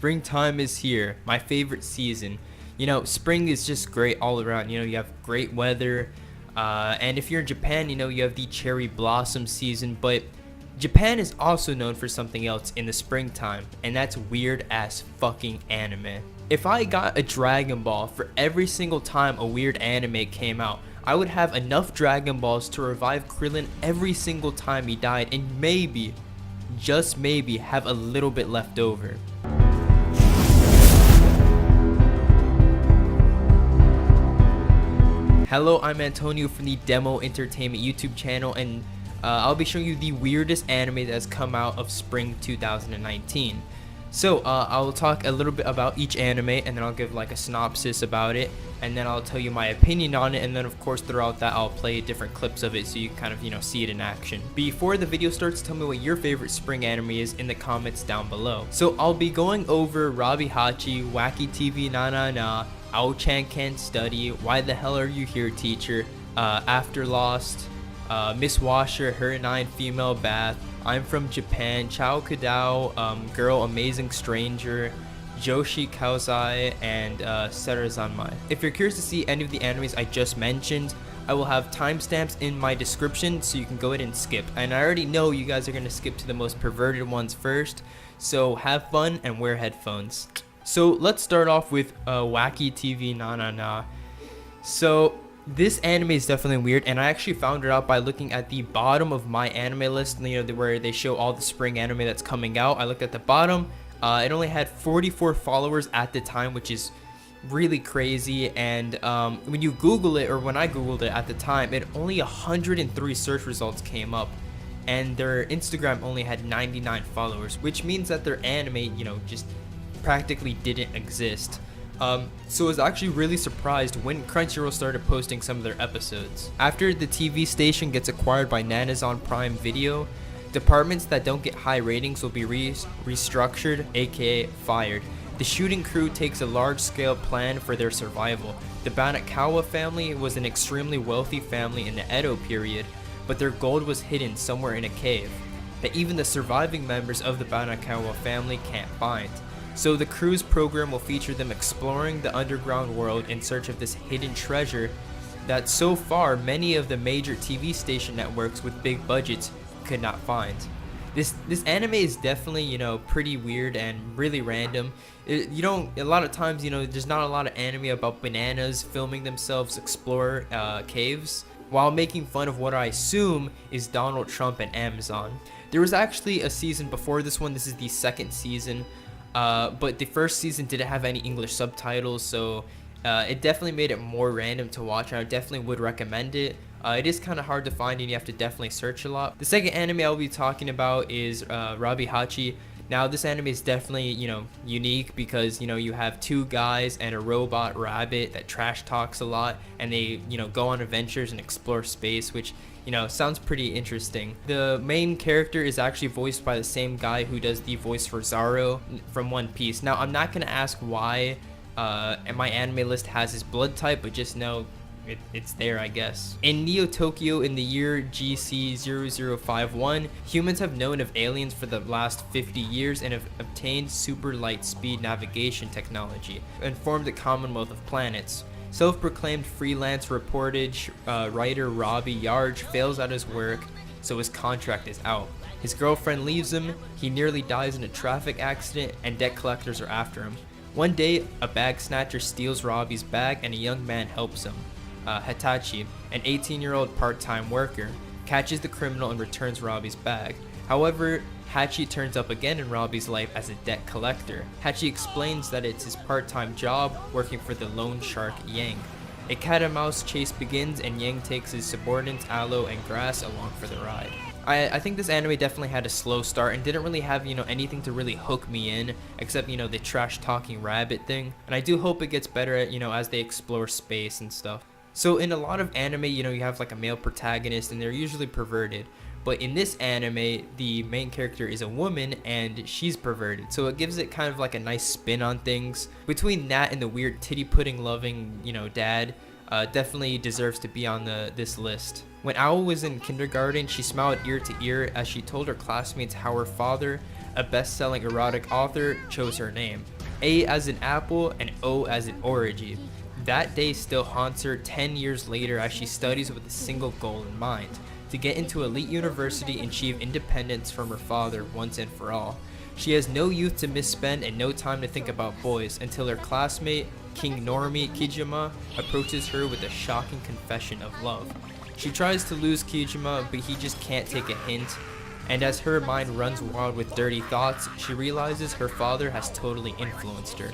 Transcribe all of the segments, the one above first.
springtime is here, my favorite season. You know, spring is just great all around. You know, you have great weather, and if you're in Japan, you know, you have the cherry blossom season. But Japan is also known for something else in the springtime, and that's weird ass fucking anime. If I got a Dragon Ball for every single time a weird anime came out, I would have enough Dragon Balls to revive Krillin every single time he died, and maybe, just maybe, have a little bit left over. Hello, I'm Antonio from the Demo Entertainment YouTube channel, and I'll be showing you the weirdest anime that has come out of spring 2019. So I'll talk a little bit about each anime, and then I'll give like a synopsis about it, and then I'll tell you my opinion on it, and then of course throughout that I'll play different clips of it so you can kind of, you know, see it in action. Before the video starts, tell me what your favorite spring anime is in the comments down below. So I'll be going over RobiHachi, Wacky TV Na, Ao-chan Can't Study, Why the Hell Are You Here Teacher, Afterlost, Miss Washer, Her 9 Female Bath, I'm From Japan, Kadou, Girl Amazing Stranger, Joshi Kausei, and Sarazanmai. If you're curious to see any of the animes I just mentioned, I will have timestamps in my description so you can go ahead and skip. And I already know you guys are going to skip to the most perverted ones first, so have fun and wear headphones. So let's start off with Wacky TV Na. So this anime is definitely weird, and I actually found it out by looking at the bottom of my anime list, you know, where they show all the spring anime that's coming out. I looked at the bottom. It only had 44 followers at the time, which is really crazy. And when you Google it, or when I Googled it at the time, it only 103 search results came up, and their Instagram only had 99 followers, which means that their anime, you know, just practically didn't exist. So I was actually really surprised when Crunchyroll started posting some of their episodes. After the TV station gets acquired by Amazon Prime Video, departments that don't get high ratings will be restructured, aka fired. The shooting crew takes a large-scale plan for their survival. The Banakawa family was an extremely wealthy family in the Edo period, but their gold was hidden somewhere in a cave that even the surviving members of the Banakawa family can't find. So the crew's program will feature them exploring the underground world in search of this hidden treasure that so far many of the major TV station networks with big budgets could not find. This anime is definitely, you know, pretty weird and really random. A lot of times, you know, there's not a lot of anime about bananas filming themselves explore caves while making fun of what I assume is Donald Trump and Amazon. There was actually a season before this one. This is the second season. But the first season didn't have any English subtitles, so it definitely made it more random to watch, and I definitely would recommend it. It is kind of hard to find, and you have to definitely search a lot. The second anime I'll be talking about is RobiHachi. Now this anime is definitely, you know, unique because, you know, you have two guys and a robot rabbit that trash talks a lot, and they, you know, go on adventures and explore space, which, you know, sounds pretty interesting. The main character is actually voiced by the same guy who does the voice for Zoro from One Piece. Now I'm not gonna ask why my anime list has his blood type, but just know it's there, I guess. In Neo Tokyo in the year GC 0051, humans have known of aliens for the last 50 years and have obtained super light speed navigation technology and formed a Commonwealth of Planets. Self-proclaimed freelance reportage writer Robbie Yarj fails at his work, so his contract is out. His girlfriend leaves him, he nearly dies in a traffic accident, and debt collectors are after him. One day, a bag snatcher steals Robbie's bag and a young man helps him. Hitachi, an 18-year-old part-time worker, catches the criminal and returns Robbie's bag. However, Hachi turns up again in Robbie's life as a debt collector. Hachi explains that it's his part-time job working for the loan shark Yang. A cat and mouse chase begins, and Yang takes his subordinates Aloe and Grass along for the ride. I think this anime definitely had a slow start and didn't really have, you know, anything to really hook me in except, you know, the trash talking rabbit thing. And I do hope it gets better, you know, as they explore space and stuff. So in a lot of anime, you know, you have like a male protagonist and they're usually perverted. But in this anime, the main character is a woman and she's perverted. So it gives it kind of like a nice spin on things. Between that and the weird titty pudding loving, you know, dad, definitely deserves to be on this list. When Owl was in kindergarten, she smiled ear to ear as she told her classmates how her father, a best-selling erotic author, chose her name. A as in apple and O as in origin. That day still haunts her 10 years later as she studies with a single goal in mind: to get into elite university and achieve independence from her father once and for all. She has no youth to misspend and no time to think about boys until her classmate, King Normie Kijima, approaches her with a shocking confession of love. She tries to lose Kijima, but he just can't take a hint, and as her mind runs wild with dirty thoughts, she realizes her father has totally influenced her.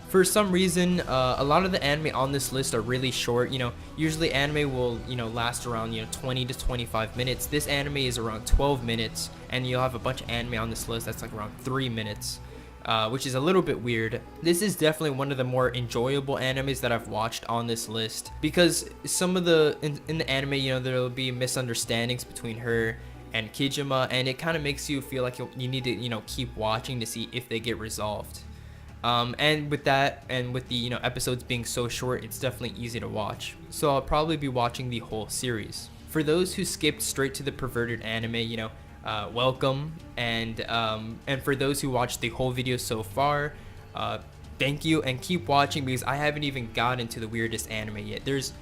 For some reason, a lot of the anime on this list are really short. Usually anime will, last around, 20 to 25 minutes. This anime is around 12 minutes, and you'll have a bunch of anime on this list that's like around 3 minutes, which is a little bit weird. This is definitely one of the more enjoyable animes that I've watched on this list, because some of in the anime, there will be misunderstandings between her and Kijima, and it kind of makes you feel like you need to, keep watching to see if they get resolved. And with that, and with the episodes being so short, it's definitely easy to watch. So I'll probably be watching the whole series. For those who skipped straight to the perverted anime, welcome, and for those who watched the whole video so far, thank you, and keep watching, because I haven't even gotten to the weirdest anime yet. This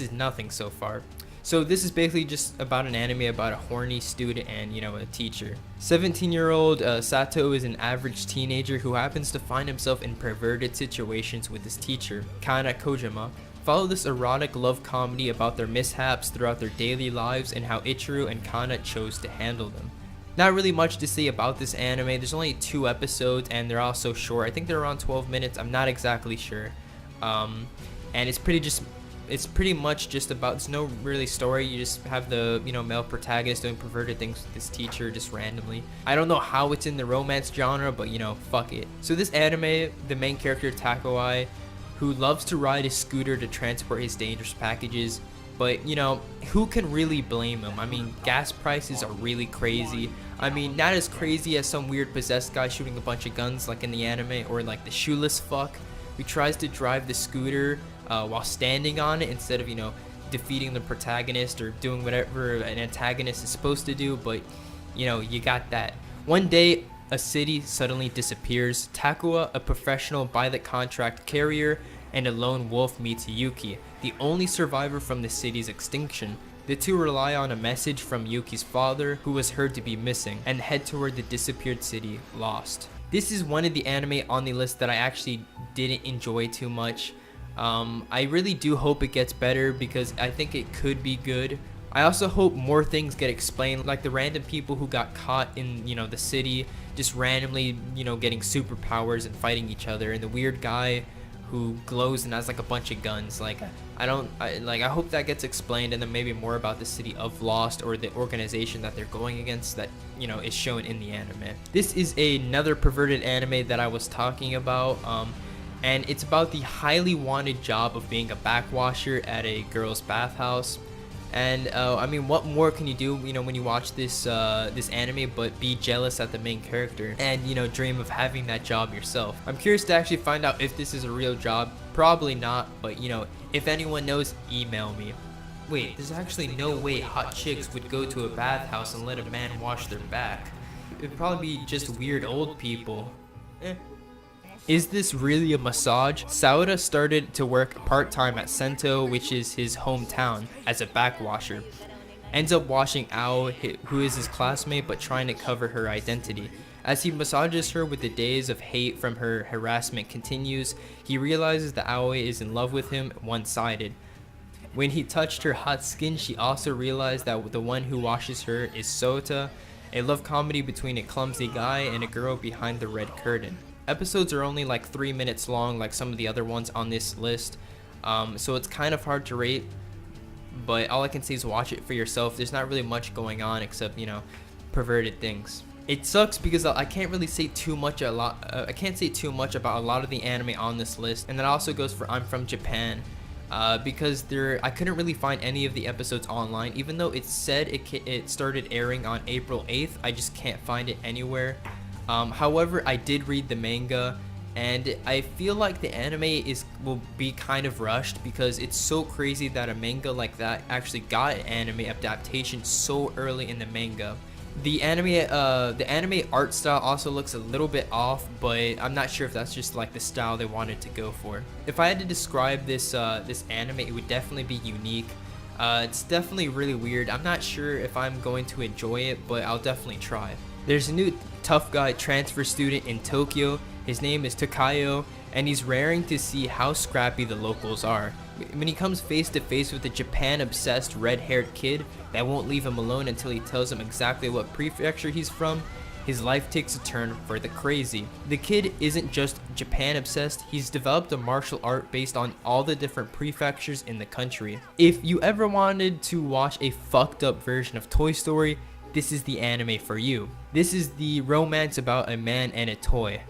is nothing so far. So this is basically just about an anime about a horny student and, a teacher. 17-year-old Sato is an average teenager who happens to find himself in perverted situations with his teacher, Kana Kojima. Follow this erotic love comedy about their mishaps throughout their daily lives and how Ichiru and Kana chose to handle them. Not really much to say about this anime. There's only 2 episodes and they're all so short. I think they're around 12 minutes. I'm not exactly sure. And it's pretty much just about, there's no really story. You just have the male protagonist doing perverted things with this teacher just randomly. I don't know how it's in the romance genre, but fuck it. So this anime, the main character Takuai, who loves to ride a scooter to transport his dangerous packages, but who can really blame him? I mean, gas prices are really crazy. I mean, not as crazy as some weird possessed guy shooting a bunch of guns like in the anime, or like the shoeless fuck who tries to drive the scooter while standing on it instead of defeating the protagonist or doing whatever an antagonist is supposed to do. But you got that. One day a city suddenly disappears. Takua, a professional by the contract carrier and a lone wolf, meets Yuki, the only survivor from the city's extinction. The two rely on a message from Yuki's father, who was heard to be missing, and head toward the disappeared city, Lost. This is one of the anime on the list that I actually didn't enjoy too much. I really do hope it gets better, because I think it could be good. I also hope more things get explained, like the random people who got caught in the city just randomly getting superpowers and fighting each other, and the weird guy who glows and has like a bunch of guns. I hope that gets explained, and then maybe more about the city of Lost, or the organization that they're going against that is shown in the anime. This is another perverted anime that I was talking about, and it's about the highly wanted job of being a backwasher at a girl's bathhouse. And I mean, what more can you do when you watch this anime but be jealous at the main character and dream of having that job yourself? I'm curious to actually find out if this is a real job. Probably not, but if anyone knows, email me. Wait, there's actually no way hot chicks would go to a bathhouse and let a man wash their back. It'd probably be just weird old people. Is this really a massage? Saoda started to work part-time at Sento, which is his hometown, as a backwasher. Ends up washing Ao, who is his classmate, but trying to cover her identity. As he massages her with the days of hate from her harassment continues, he realizes that Aoi is in love with him, one-sided. When he touched her hot skin, she also realized that the one who washes her is Sota, a love comedy between a clumsy guy and a girl behind the red curtain. Episodes are only like 3 minutes long, like some of the other ones on this list, so it's kind of hard to rate, but all I can say is watch it for yourself. There's not really much going on except perverted things. It sucks because I can't really say too much about a lot of the anime on this list, and that also goes for I'm From Japan, because I couldn't really find any of the episodes online, even though it said it started airing on April 8th. I just can't find it anywhere. However, I did read the manga, and I feel like the anime will be kind of rushed because it's so crazy that a manga like that actually got an anime adaptation so early in the manga. The anime art style also looks a little bit off, but I'm not sure if that's just like the style they wanted to go for. If I had to describe this anime, it would definitely be unique. It's definitely really weird. I'm not sure if I'm going to enjoy it, but I'll definitely try. There's a new tough guy transfer student in Tokyo. His name is Takayo, and he's raring to see how scrappy the locals are. When he comes face to face with a Japan-obsessed red-haired kid that won't leave him alone until he tells him exactly what prefecture he's from, his life takes a turn for the crazy. The kid isn't just Japan-obsessed, he's developed a martial art based on all the different prefectures in the country. If you ever wanted to watch a fucked up version of Toy Story, this is the anime for you. This is the romance about a man and a toy.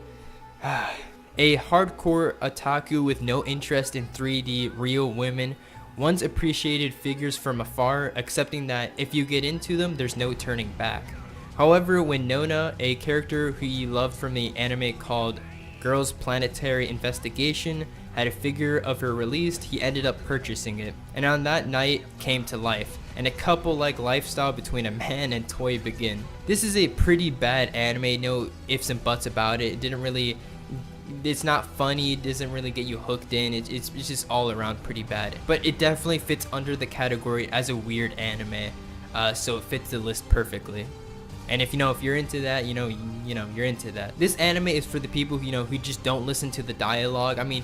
A hardcore otaku with no interest in 3D real women once appreciated figures from afar, accepting that if you get into them, there's no turning back. However, when Nona, a character who he loved from the anime called Girls Planetary Investigation, had a figure of her released, he ended up purchasing it. And on that night came to life, and a couple-like lifestyle between a man and toy begin. This is a pretty bad anime, no ifs and buts about it. It's not funny, it doesn't really get you hooked in, it's just all around pretty bad. But it definitely fits under the category as a weird anime, so it fits the list perfectly. And if you're into that, you're into that. This anime is for the people who just don't listen to the dialogue. I mean,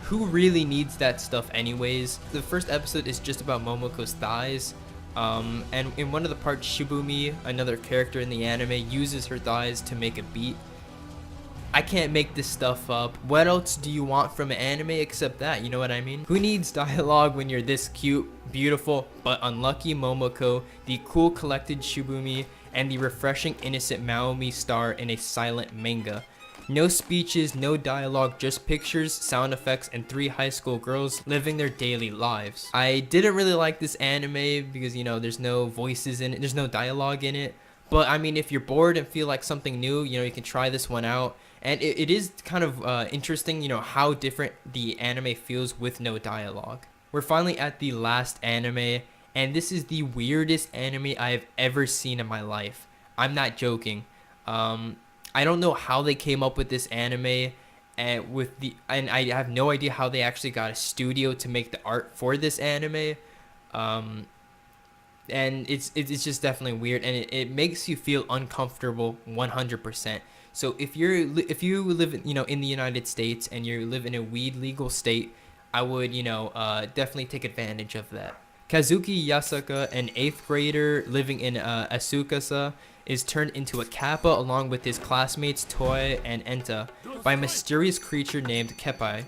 who really needs that stuff anyways? The first episode is just about Momoko's thighs. And in one of the parts, Shibumi, another character in the anime, uses her thighs to make a beat. I can't make this stuff up. What else do you want from an anime except that? You know what I mean? Who needs dialogue when you're this cute, beautiful, but unlucky Momoko, the cool collected Shibumi, and the refreshing innocent Maomi star in a silent manga? No speeches, no dialogue, just pictures, sound effects, and 3 high school girls living their daily lives. I didn't really like this anime because, there's no voices in it, there's no dialogue in it. But I mean, if you're bored and feel like something new, you can try this one out. And it is kind of interesting, how different the anime feels with no dialogue. We're finally at the last anime, and this is the weirdest anime I have ever seen in my life. I'm not joking. I don't know how they came up with this anime, and I have no idea how they actually got a studio to make the art for this anime. And it's just definitely weird, and it makes you feel uncomfortable 100%. So if you live in the United States and you live in a weed legal state, I would definitely take advantage of that. Kazuki Yasaka, an 8th grader living in Asukasa, is turned into a kappa along with his classmates Toi and Enta by a mysterious creature named Keppai.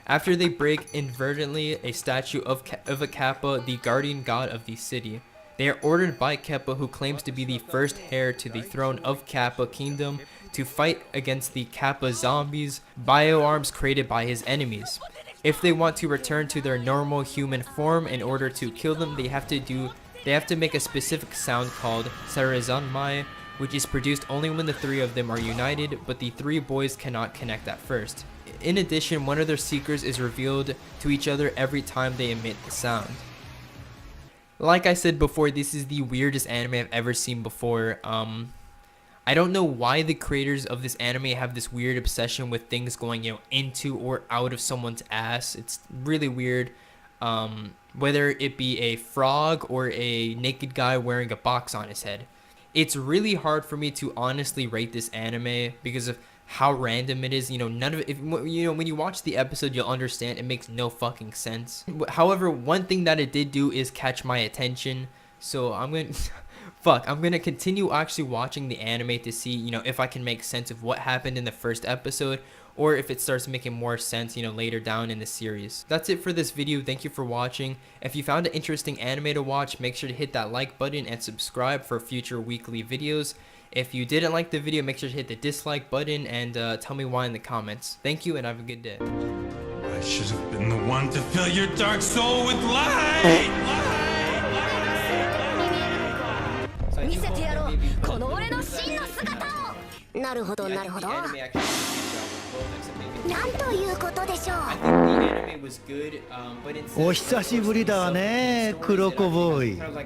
After they break inadvertently a statue of a kappa, the guardian god of the city. They are ordered by Keppa, who claims to be the first heir to the throne of Kappa Kingdom, to fight against the Kappa zombies, bioarms created by his enemies. If they want to return to their normal human form in order to kill them, they have to make a specific sound called Sarazanmai, which is produced only when the 3 of them are united, but the 3 boys cannot connect at first. In addition, one of their seekers is revealed to each other every time they emit the sound. Like I said before, this is the weirdest anime I've ever seen before. I don't know why the creators of this anime have this weird obsession with things going, into or out of someone's ass. It's really weird. Whether it be a frog or a naked guy wearing a box on his head. It's really hard for me to honestly rate this anime because of how random it is. None of it, when you watch the episode, you'll understand it makes no fucking sense. However, one thing that it did do is catch my attention, so I'm gonna continue actually watching the anime to see if I can make sense of what happened in the first episode, or if it starts making more sense later down in the series. That's it for this video. Thank you for watching. If you found an interesting anime to watch, make sure to hit that like button and subscribe for future weekly videos. If you didn't like the video, make sure to hit the dislike button and tell me why in the comments. Thank you and have a good day. I should have been the one to fill your dark soul with light! 見せてやろうこの俺の真の姿をなるほどなるほど Anime actually なんということでしょう。 I think the anime was good, but instead お久しぶりだね、クロコボーイ。 kind of like